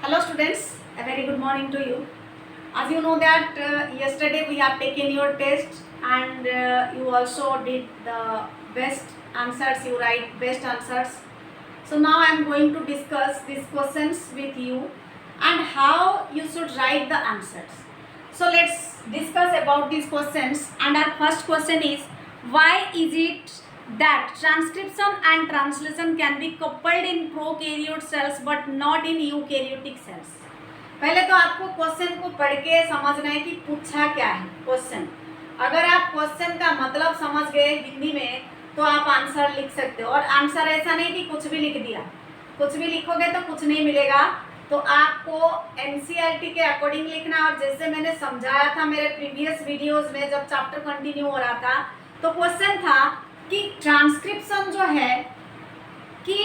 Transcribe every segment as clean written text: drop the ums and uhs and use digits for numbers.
Hello students, a very good morning to you. As you know that yesterday we have taken your test and you also did the best answers, you write best answers. So now I am going to discuss these questions with you and how you should write the answers. So let's discuss about these questions, and our first question is, why is it that transcription and translation can be coupled in prokaryote cells but not in eukaryotic cells? पहले तो आपको question को पढ़ के समझना है कि पूछा क्या है क्वेश्चन। अगर आप क्वेश्चन का मतलब समझ गए हिंदी में तो आप आंसर लिख सकते हो। और आंसर ऐसा नहीं कि कुछ भी लिख दिया, कुछ भी लिखोगे तो कुछ नहीं मिलेगा। तो आपको एनसीईआरटी के अकॉर्डिंग लिखना। और जैसे मैंने समझाया था मेरे प्रीवियस वीडियोस में जब चैप्टर कंटिन्यू हो रहा था, तो क्वेश्चन था कि ट्रांसक्रिप्शन जो है कि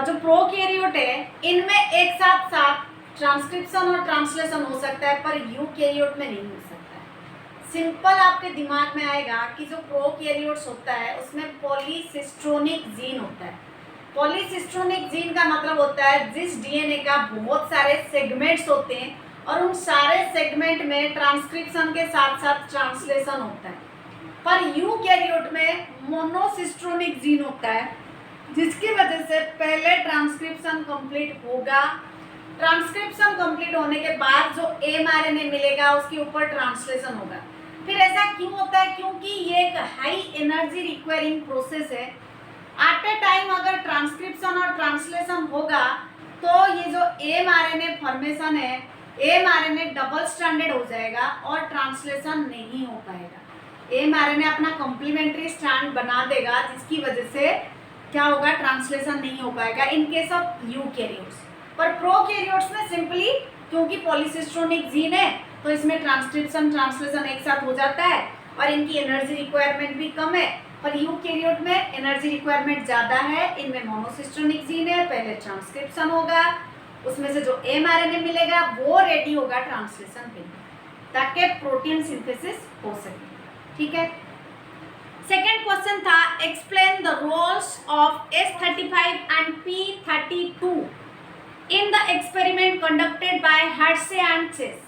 जो प्रोकैरियोट है इनमें एक साथ साथ ट्रांसक्रिप्शन और ट्रांसलेशन हो सकता है, पर यूकैरियोट में नहीं हो सकता है। सिंपल आपके दिमाग में आएगा कि जो प्रोकैरियोट्स होता है उसमें पॉलीसिस्ट्रोनिक जीन होता है। पॉलीसिस्ट्रोनिक जीन का मतलब होता है जिस डीएनए का बहुत सारे सेगमेंट्स होते हैं और उन सारे सेगमेंट में ट्रांसक्रिप्शन के साथ साथ ट्रांसलेशन होता है। पर यूकैरियोट में मोनोसिस्ट्रोनिक जीन होता है, जिसकी वजह से पहले ट्रांसक्रिप्शन कंप्लीट होगा। ट्रांसक्रिप्शन कंप्लीट होने के बाद जो एमआरएनए मिलेगा उसके ऊपर ट्रांसलेशन होगा। फिर ऐसा क्यों होता है? क्योंकि ये एक हाई एनर्जी रिक्वायरिंग प्रोसेस है। एट ए टाइम अगर ट्रांसक्रिप्शन और ट्रांसलेशन होगा तो ये जो एमआरएनए फॉर्मेशन है, एमआरएनए डबल स्ट्रैंडेड हो जाएगा और ट्रांसलेशन नहीं हो पाएगा। एमआरएनए अपना कॉम्प्लीमेंट्री स्ट्रैंड बना देगा, जिसकी वजह से क्या होगा, ट्रांसलेशन नहीं हो पाएगा इन केस ऑफ यूकैरियोट्स। पर प्रोकैरियोट्स में सिंपली क्योंकि पॉलीसिस्ट्रोनिक जीन है तो इसमें ट्रांसक्रिप्शन ट्रांसलेशन एक साथ हो जाता है और इनकी एनर्जी रिक्वायरमेंट भी कम है। पर यूकैरियोट में एनर्जी रिक्वायरमेंट ज़्यादा है, इनमें मोनोसिस्ट्रोनिक जीन है, पहले ट्रांसक्रिप्शन होगा, उसमें से जो एमआरएनए मिलेगा वो रेडी होगा ट्रांसलेशन के लिए ताकि प्रोटीन सिंथेसिस हो सके। ठीक है। सेकेंड क्वेश्चन था, explain the roles of S35 and P32 in the experiment conducted by Hershey and Chase.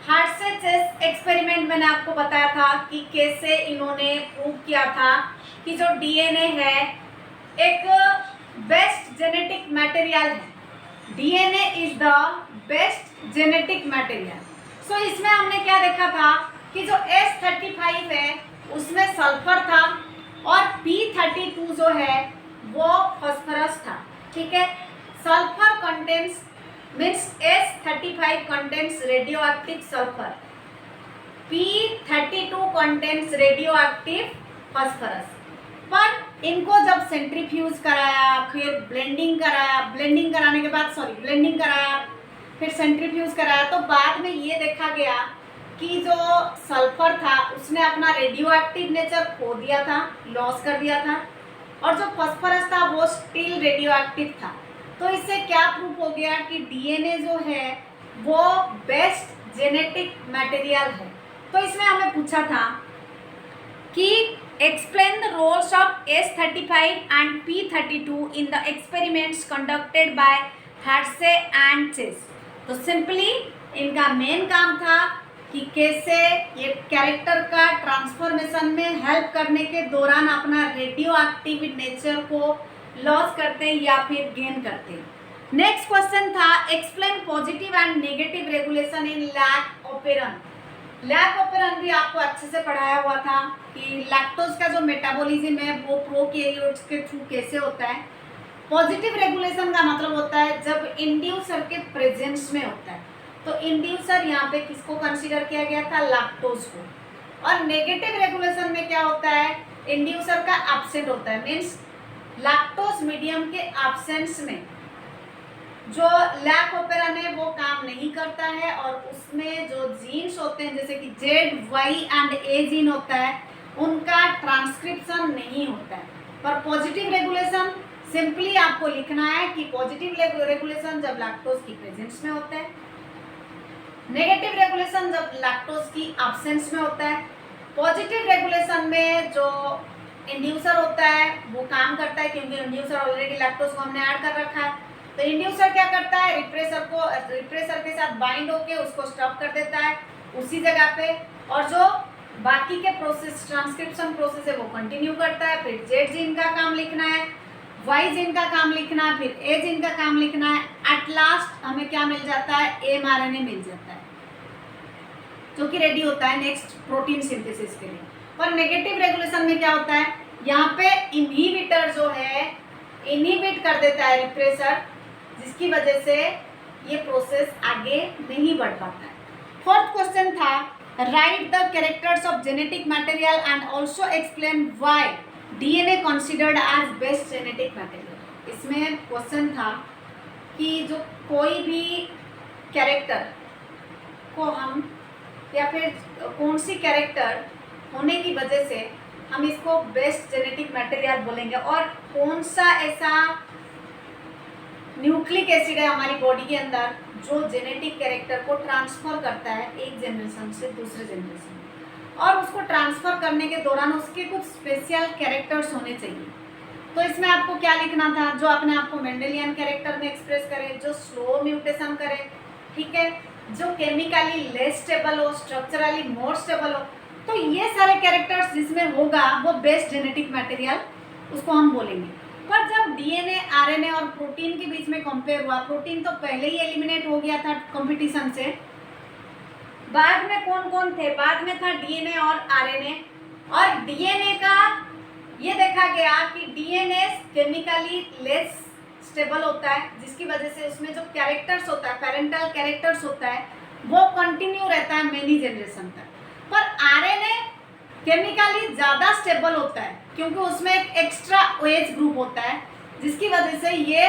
Hershey Chase experiment मैंने आपको बताया था कि कैसे इन्होंने प्रूव किया था कि जो डीएनए है एक बेस्ट जेनेटिक मटेरियल है। DNA is the best genetic material. So इसमें हमने क्या देखा था कि जो S35 है उसमें सल्फर था और P32 जो है वो फास्फोरस था। ठीक है। Sulphur contains means S35 contains radioactive sulphur, P32 contains radioactive phosphorus. पर इनको जब सेंट्रीफ्यूज कराया, फिर ब्लेंडिंग कराया, ब्लेंडिंग कराया, फिर सेंट्रीफ्यूज कराया, तो बाद में ये देखा गया कि जो सल्फर था उसने अपना रेडियोएक्टिव नेचर खो दिया था, लॉस कर दिया था, और जो फास्फोरस था वो स्टिल रेडियोएक्टिव था। तो इससे क्या प्रूफ हो गया कि डीएनए जो है वो बेस्ट जेनेटिक मटेरियल है। तो इसमें हमें पूछा था कि explain the roles of S35 and P32 in the experiments conducted by Hershey and Chase. तो सिंपली इनका मेन काम था कि कैसे ये कैरेक्टर का ट्रांसफॉर्मेशन में हेल्प करने के दौरान अपना रेडियो एक्टिव नेचर को लॉस करते हैं या फिर गेन करते हैं। नेक्स्ट क्वेश्चन था, explain positive and negative regulation in lac operon. Lac operon भी आपको अच्छे से पढ़ाया हुआ था कि लैक्टोज का जो मेटाबॉलिज्म है वो प्रोकैरियोट्स के थ्रू कैसे होता है। पॉजिटिव रेगुलेशन का मतलब होता है जब इंड्यूसर के प्रेजेंस में होता है। तो इंड्यूसर यहाँ पे किसको कंसीडर किया गया था? लैक्टोज को। और नेगेटिव रेगुलेशन में क्या होता है? इंड्यूसर का एब्सेंट होता है, मीन्स लैक्टोज मीडियम के एब्सेंस में जो लैक ऑपेरन है वो काम नहीं करता है और उसमें जो जीन्स होते हैं जैसे कि Z, Y and A gene होता है उनका ट्रांसक्रिप्शन नहीं होता है। पर पॉजिटिव रेगुलेशन सिंपली आपको लिखना है कि पॉजिटिव रेगुलेशन जब लैक्टोज की प्रेजेंस में होता है, नेगेटिव रेगुलेशन जब लैक्टोज की एब्सेंस में होता है। पॉजिटिव रेगुलेशन में जो इंड्यूसर होता है वो काम करता है क्योंकि इंड्यूसर ऑलरेडी लैक्टोज को हमने ऐड कर रखा है। तो इंड्यूसर क्या करता है, रिप्रेसर के साथ बाइंड होके उसको स्टॉप कर देता है उसी जगह पे, और जो बाकी के प्रोसेस ट्रांसक्रिप्शन प्रोसेस है वो कंटिन्यू करता है। फिर जेड जीन का काम लिखना है, वाई जीन का काम लिखना है, फिर ए जीन का काम लिखना है। एट लास्ट हमें क्या मिल जाता है, एमआरएनए मिल जाता है, जो कि रेडी होता है नेक्स्ट प्रोटीन सिंथेसिस के लिए। पर नेगेटिव रेगुलेशन में क्या होता है, यहाँ पे इनहिबिटर जो है इनहिबिट कर देता है रिप्रेसर, जिसकी वजह से ये प्रोसेस आगे नहीं बढ़ पाता है। फोर्थ क्वेश्चन था, write the characters of genetic material and also explain why DNA considered as best genetic material. इसमें क्वेश्चन था कि जो कोई भी कैरेक्टर को हम या फिर कौन सी कैरेक्टर होने की वजह से हम इसको बेस्ट जेनेटिक मटेरियल बोलेंगे, और कौन सा ऐसा न्यूक्लिक एसिड है हमारी बॉडी के अंदर जो जेनेटिक कैरेक्टर को ट्रांसफर करता है एक जनरेशन से दूसरे जनरेशन में, और उसको ट्रांसफर करने के दौरान उसके कुछ स्पेशल कैरेक्टर्स होने चाहिए। तो इसमें आपको क्या लिखना था, जो अपने आप को मेंडेलियन कैरेक्टर में एक्सप्रेस करे, जो स्लो म्यूटेशन करे, ठीक है, जो केमिकली लेस स्टेबल हो, स्ट्रक्चरली मोर स्टेबल हो। तो ये सारे कैरेक्टर्स जिसमें होगा वो बेस्ट जेनेटिक मटेरियल उसको हम बोलेंगे। पर जब डीएनए, आरएनए और प्रोटीन के बीच में कंपेयर हुआ, प्रोटीन तो पहले ही एलिमिनेट हो गया था कंपटीशन से, बाद में कौन कौन थे, बाद में था डीएनए और आरएनए। और डीएनए का ये देखा गया कि डीएनए केमिकली लेस स्टेबल होता है, जिसकी वजह से उसमें जो कैरेक्टर्स होता है, पेरेंटल कैरेक्टर्स होता है, वो कंटिन्यू रहता है मेनी जनरेशन तक। पर आरएनए केमिकली ज़्यादा स्टेबल होता है, क्योंकि उसमें एक एक्स्ट्रा ओएच ग्रुप होता है, जिसकी वजह से ये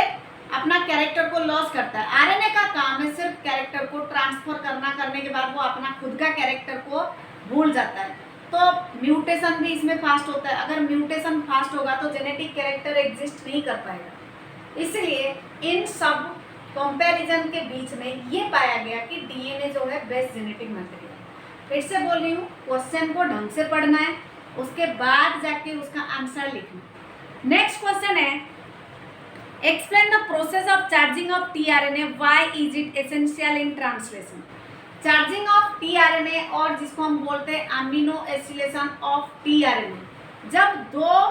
अपना कैरेक्टर को लॉस करता है। आरएनए का काम है सिर्फ कैरेक्टर को ट्रांसफर करने के बाद वो अपना खुद का कैरेक्टर को भूल जाता है। तो म्यूटेशन भी इसमें फास्ट होता है। अगर म्यूटेशन फास्ट होगा तो जेनेटिक कैरेक्टर एग्जिस्ट नहीं कर पाएगा। इसलिए इन सब कंपैरिजन के बीच में ये पाया गया कि डीएनए जो है बेस्ट जेनेटिक मटेरियल। फिर से बोल रही हूँ, क्वेश्चन को ढंग से पढ़ना है, उसके बाद जाके उसका आंसर लिखना। नेक्स्ट क्वेश्चन है, explain the process of charging of tRNA, why is it essential in translation. Charging of tRNA, और जिसको हम बोलते हैं अमीनो एसिलेशन ऑफ टीआरएनए, जब दो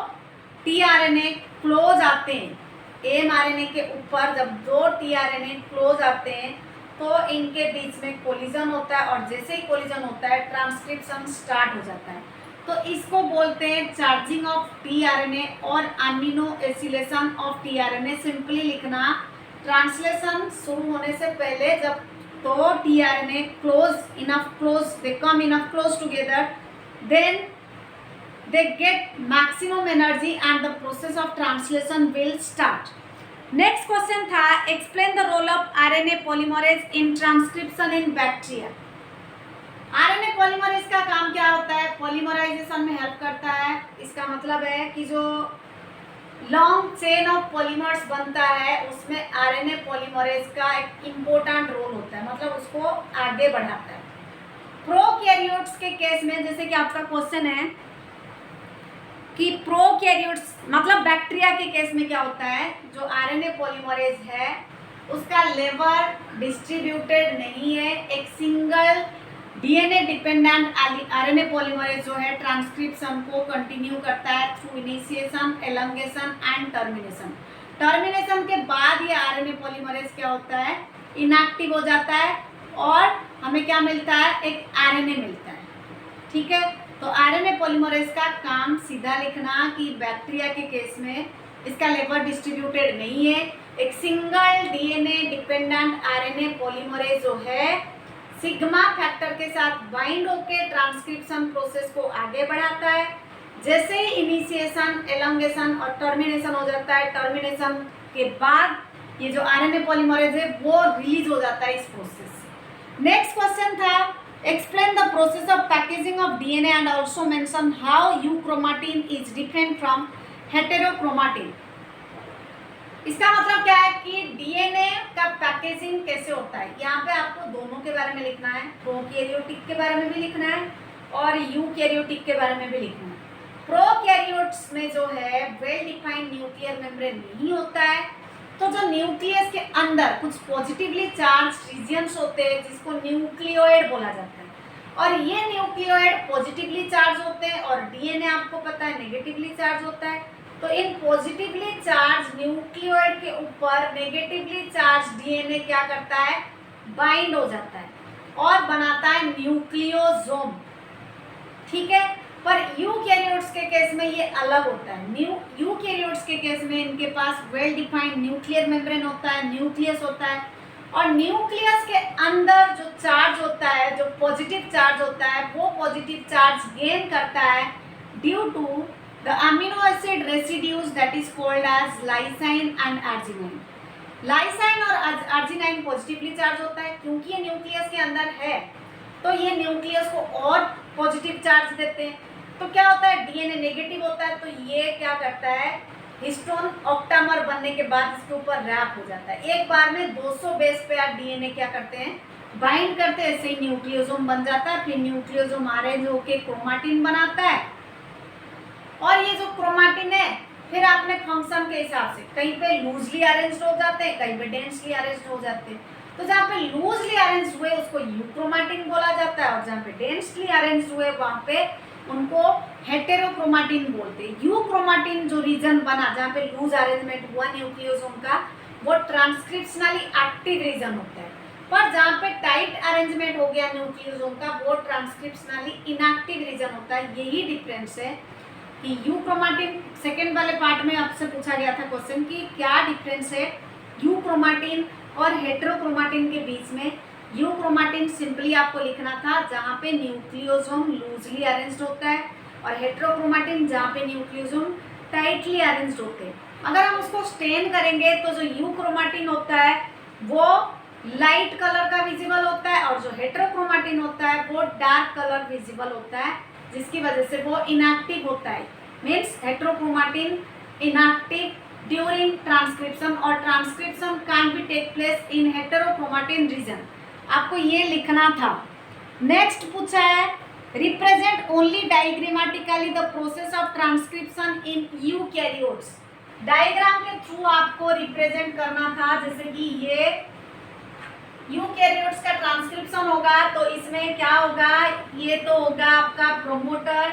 टीआरएनए क्लोज आते हैं एमआरएनए के ऊपर, जब दो टीआरएनए क्लोज आते हैं तो इनके बीच में कोलिजन होता है, और जैसे ही कोलिजन होता है ट्रांसक्रिप्शन स्टार्ट हो जाता है। तो इसको बोलते हैं चार्जिंग ऑफ टीआरएनए और aminoacylation of tRNA. Simply लिखना, ट्रांसलेशन शुरू होने से पहले जब दो tRNA they come enough close together, then they get maximum energy and the process of translation will start. Next question था, explain the role of RNA polymerase in transcription in bacteria. RNA polymerase का काम क्या होता है, polymerisation में help करता है। इसका मतलब है कि जो लॉन्ग चेन ऑफ पॉलीमर्स बनता है उसमें आरएनए पॉलीमरेज का एक इम्पोर्टेंट रोल होता है, मतलब उसको आगे बढ़ाता है। प्रोकैरियोट्स के केस में, जैसे कि आपका क्वेश्चन है कि प्रोकैरियोट्स मतलब बैक्टीरिया के केस में क्या होता है, जो आरएनए पॉलीमरेज है उसका लेवल डिस्ट्रीब्यूटेड नहीं है। एक single DNA dependent RNA polymerase जो है ट्रांसक्रिप्शन को कंटिन्यू करता है through initiation, elongation and termination. Termination के बाद ये आरएनए पॉलीमरेज क्या होता है, इनएक्टिव हो जाता है, और हमें क्या मिलता है, एक आरएनए मिलता है। ठीक है, तो आरएनए पॉलीमरेज का काम सीधा लिखना कि बैक्टीरिया के केस में इसका लेवल डिस्ट्रीब्यूटेड नहीं है। एक single DNA dependent RNA polymerase जो है सिग्मा फैक्टर के साथ बाइंड होकर ट्रांसक्रिप्शन प्रोसेस को आगे बढ़ाता है। जैसे ही इनिशिएशन, एलंगेशन और टर्मिनेशन हो जाता है, टर्मिनेशन के बाद ये जो आरएनए पॉलीमरेज है वो रिलीज हो जाता है इस प्रोसेस से। नेक्स्ट क्वेश्चन था, explain the process of packaging of DNA and also mention how euchromatin is different from heterochromatin। इसका मतलब क्या है कि डीएनए का पैकेजिंग कैसे होता है। यहाँ पे आपको दोनों के बारे में लिखना है, प्रोकैरियोटिक के बारे में भी लिखना है और यूकैरियोटिक के बारे में भी लिखना है। प्रोकैरियोट्स में जो है वेल डिफाइंड न्यूक्लियर मेम्ब्रेन नहीं होता है, तो जो न्यूक्लियस के अंदर कुछ पॉजिटिवली चार्ज रीजियंस होते हैं जिसको न्यूक्लियोइड बोला जाता है, और ये न्यूक्लियोइड पॉजिटिवली चार्ज होते हैं और डीएनए आपको पता है नेगेटिवली चार्ज होता है। तो इन पॉजिटिवली चार्ज न्यूक्लियोइड के ऊपर नेगेटिवली चार्ज डीएनए क्या करता है, बाइंड हो जाता है और बनाता है न्यूक्लियोसोम। ठीक है, पर यूकैरियोट्स के केस में ये अलग होता है। यूकैरियोट्स के केस में इनके पास वेल डिफाइंड न्यूक्लियर मेम्ब्रेन होता है, न्यूक्लियस होता है, और न्यूक्लियस के अंदर जो चार्ज होता है, जो पॉजिटिव चार्ज होता है, वो पॉजिटिव चार्ज गेन करता है due to the amino acid residues that is called as lysine and arginine. Lysine और आर्जिनाइन पॉजिटिवली चार्ज होता है क्योंकि ये न्यूक्लियस के अंदर है, तो ये न्यूक्लियस को और पॉजिटिव चार्ज देते हैं। तो क्या होता है, डीएनए नेगेटिव होता है, तो ये क्या करता है, हिस्टोन ऑक्टामर बनने के बाद इसके ऊपर रैप हो जाता है। एक बार में 200 बेस पे आप डीएनए क्या करते हैं, बाइंड करते हैं, ऐसे ही न्यूक्लियोसोम बन जाता है। फिर न्यूक्लियोसोम आरएनए होके क्रोमाटिन बनाता है, और ये जो क्रोमाटिन है फिर आपने फंक्शन के हिसाब से कहीं पे लूजली अरेंज्ड हो जाते हैं, कहीं पे डेंसली अरेंज्ड हो जाते हैं। तो जहाँ पे लूजली अरेंज्ड हुए उसको यूक्रोमाटिन बोला जाता है, और जहाँ पे डेंसली अरेंज्ड हुए वहाँ पे उनको हेटेरोक्रोमाटिन बोलते हैं। यूक्रोमाटिन जो रीजन बना जहाँ पे लूज अरेंजमेंट हुआ न्यूक्लियोसोम का, वो ट्रांसक्रिप्शनली एक्टिव रीजन होता है, पर जहाँ पे टाइट अरेंजमेंट हो गया न्यूक्लियोसोम का, वो ट्रांसक्रिप्शनली इनएक्टिव रीजन होता है। यही डिफरेंस है कि यूक्रोमाटिन, सेकेंड वाले पार्ट में आपसे पूछा गया था क्वेश्चन कि क्या डिफरेंस है यूक्रोमाटिन और हेटेरोक्रोमाटिन के बीच में। यूक्रोमाटिन सिंपली आपको लिखना था जहाँ पे न्यूक्लियोसोम लूजली अरेंज्ड होता है, और हेटेरोक्रोमाटिन जहाँ पे न्यूक्लियोसोम टाइटली अरेंज्ड होते हैं। अगर हम उसको स्टेन करेंगे तो जो यूक्रोमाटिन होता है वो लाइट कलर का विजिबल होता है, और जो हेटेरोक्रोमाटिन होता है वो डार्क कलर विजिबल होता है, जिसकी वजह से वो इनएक्टिव होता है। Means heterochromatin inactive during transcription, और transcription can be take place in heterochromatin region. आपको ये लिखना था। नेक्स्ट पूछा है, represent only diagrammatically the process of transcription in eukaryotes. Diagram के थ्रू आपको रिप्रेजेंट करना था, जैसे कि ये यूकैरियोट्स का ट्रांसक्रिप्शन होगा तो इसमें क्या होगा, ये तो होगा आपका प्रोमोटर,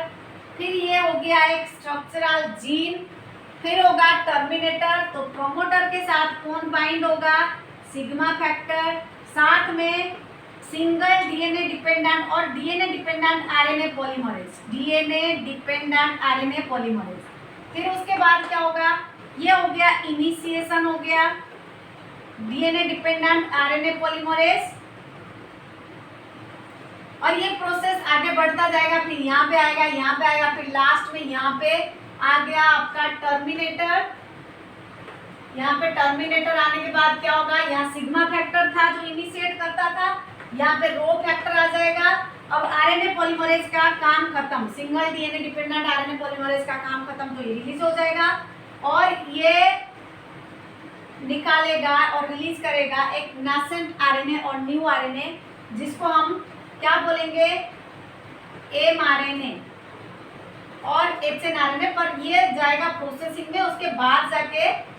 फिर ये हो गया एक स्ट्रक्चरल जीन, फिर होगा टर्मिनेटर। तो प्रोमोटर के साथ कौन बाइंड होगा, सिग्मा फैक्टर, साथ में सिंगल डीएनए डिपेंडेंट और DNA dependent RNA polymerase, DNA dependent RNA polymerase. फिर उसके बाद क्या होगा, ये हो गया इनिशिएशन, हो गया डीएनए डिपेंडेंट आरएनए पॉलीमरेज, और ये प्रोसेस आगे बढ़ता जाएगा, फिर यहाँ पे आएगा, यहाँ पे आएगा, फिर लास्ट में यहाँ पे आ गया आपका टर्मिनेटर। यहाँ पे टर्मिनेटर आने के बाद क्या होगा, यहाँ सिग्मा फैक्टर था जो इनिशिएट करता था, यहाँ पे रो फैक्टर आ जाएगा। अब आरएनए पॉलीमरेज का काम खत्म, single DNA dependent RNA polymerase का काम खत्म, तो ये रिलीज हो जाएगा और ये निकालेगा और रिलीज करेगा एक नासेंट आरएनए और न्यू आरएनए, जिसको हम क्या बोलेंगे, एमआरएनए और एचएनआरएनए। पर ये जाएगा प्रोसेसिंग में, उसके बाद जाके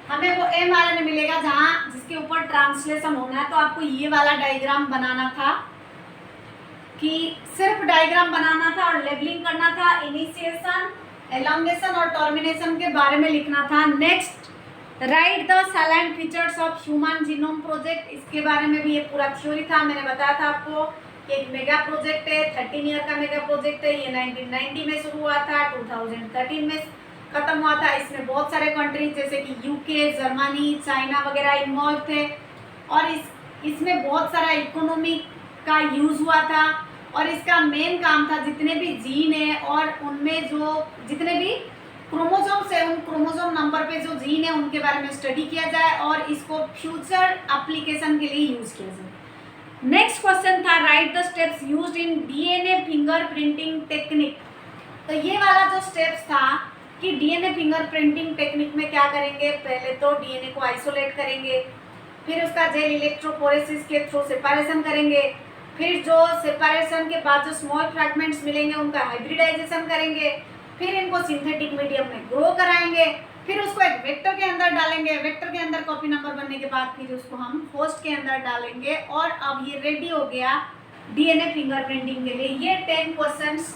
हमें वो एमआरएनए मिलेगा जहां जिसके ऊपर ट्रांसलेशन होना है। तो आपको ये वाला डायग्राम बनाना था, कि सिर्फ डायग्राम बनाना था और लेबलिंग करना था, इनिशिएशन, एलोंगेशन और टर्मिनेशन के बारे में लिखना था। Next, write the salient features of human genome project. इसके बारे में भी ये पूरा थ्योरी था, मैंने बताया था आपको कि एक मेगा प्रोजेक्ट है, 13 ईयर का मेगा प्रोजेक्ट है। ये 1990 में शुरू हुआ था, 2013 में खत्म हुआ था। इसमें बहुत सारे कंट्रीज जैसे कि यूके, जर्मनी, चाइना वगैरह इन्वॉल्व थे, और इसमें बहुत सारा इकोनॉमी का यूज़ हुआ था। और इसका मेन काम था जितने भी जीन है और उनमें जो जितने भी क्रोमोसोम्स है, उन क्रोमोसोम नंबर पे जो जीन है उनके बारे में स्टडी किया जाए और इसको फ्यूचर एप्लीकेशन के लिए यूज़ किया जाए। नेक्स्ट क्वेश्चन था, write the steps used in DNA fingerprinting technique. तो ये वाला जो स्टेप्स था कि डीएनए फिंगरप्रिंटिंग टेक्निक में क्या करेंगे, पहले तो डीएनए को आइसोलेट करेंगे, फिर उसका जेल इलेक्ट्रोफोरेसिस के थ्रू सेपरेशन करेंगे, फिर जो सेपरेशन के बाद जो स्मॉल फ्रैगमेंट्स मिलेंगे उनका हाइब्रिडाइजेशन करेंगे, फिर इनको सिंथेटिक मीडियम में ग्रो कराएंगे, फिर उसको एक वेक्टर के अंदर डालेंगे, वेक्टर के अंदर कॉपी नंबर बनने के बाद फिर उसको हम होस्ट के अंदर डालेंगे और अब ये रेडी हो गया डीएनए फिंगरप्रिंटिंग के लिए। ये 10 क्वेश्चंस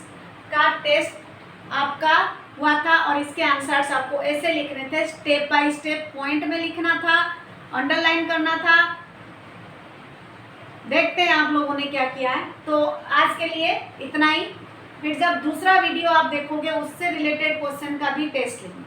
का टेस्ट आपका हुआ था और इसके आंसर्स आपको ऐसे लिखने थे, स्टेप बाय स्टेप पॉइंट में लिखना था, अंडरलाइन करना था। देखते हैं आप लोगों ने क्या किया है। तो आज के लिए इतना ही, फिर जब दूसरा वीडियो आप देखोगे उससे रिलेटेड क्वेश्चन का भी टेस्ट लेंगे।